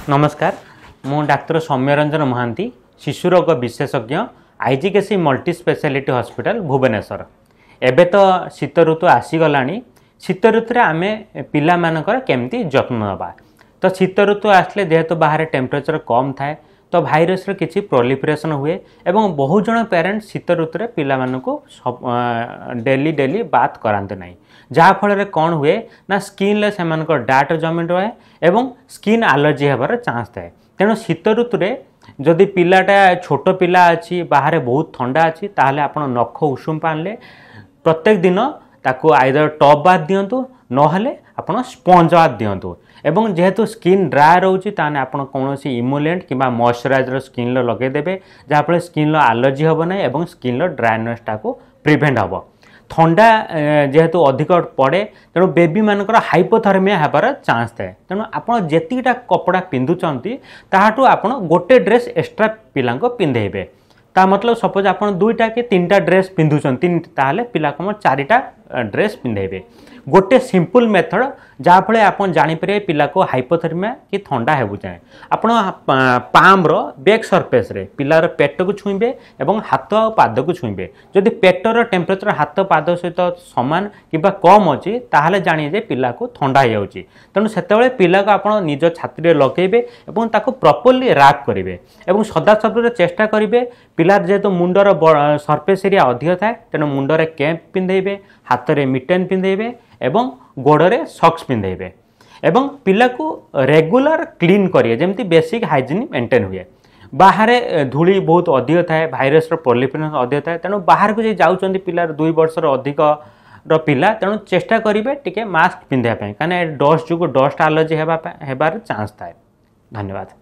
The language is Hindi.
नमस्कार मु डाक्तर सौम्यरंजन महांती शिशु रोग विशेषज्ञ आईजीकेसी मल्टी स्पेशलिटी हॉस्पिटल भुवनेश्वर। एबे तो शीत ऋतु आसीगला। शीत ऋतु आम पिला मानकर केमती जत्न नवा। तो शीत ऋतु आसले जेहेतु बाहर टेम्परेचर कम थाए तो भाइरस किसी प्रोलिफरेशन हुए एवं बहुत जन पेरेंट्स शीत ऋतु पिला डेली डेली बात कराते ना जहाँफल कौन हुए ना स्किन से डाट जमी रहे एवं स्किन एलर्जी होबार चांस थाए। तेणु शीत ऋतु जदि पिलाटा छोट पिला अच्छी बाहर बहुत ठंडा अच्छी ताहले आपण नख उषुम पाने प्रत्येक दिन ताकू आइदर टॉप बाथ दिंतु नहले आपण स्पंज बाथ दिंतु एवं जेहेतु स्किन ड्राए रोचे ताने आपण कौन इमुलेंट कि मॉइस्चराइजर स्किन लगेदेवे जहाँफल स्किन एलर्जी हम ना एवं स्किन ड्राएनेस टाको प्रिवेंट हम। ठंडा जेहेतु अधिक पड़े तेणु बेबी मानकर हाइपोथर्मिया होबार चांस थाए। तेणु आपड़ जेतिटा कपड़ा पिंधुंट ताहाटू आपण गोटे ड्रेस एक्स्ट्रा पिला पिंधेबे। ता मतलब सपोज आप दुईटा कि तीनटा ड्रेस पिंधुंट ताहले पिला को चारिटा ड्रेस पिंधेबे। गोटे सिंपल मेथड जहाँफल आप जापर पिला को हाइपोथर्मिया कि ठंडा हो जाए आप पाम्र बैक सरफेस रे पिलार पेट को छुईबे और हाथ और पाद को छुईबे। जदि पेटर टेम्परेचर हाथ पाद सहित सामान कि कम अच्छी ताहले जानिए जे पिला को ठंडा हो जाए। तेणु से पिला को आप निज छाती लगेबे और ताको प्रॉपर्ली रैप करेंगे और सदासर्व चेष्टा करेंगे। पिला जेहेतु मुंडर सरफेस एरिया अधिक थाए तेणु मुंडरे कैप पिंधेबे, हाथ में मिटेन पिंधेबे एवं गोड़े सॉक्स पिंधेबे एवं पिला को रेगुलर क्लीन करिए जमती बेसिक हाइजीन मेंटेन हुए। बाहर धूली बहुत अधिक थाए भाइरस प्रोलिफरेशन अधिक थाए तेणु बाहर को जाऊँच पिला 2 वर्षर अधिक पिला तेणु चेष्टा करेंगे टिके मास्क पिंधापी कहीं डस्ट जो डस्ट एलर्जी होबार चांस थाए। धन्यवाद।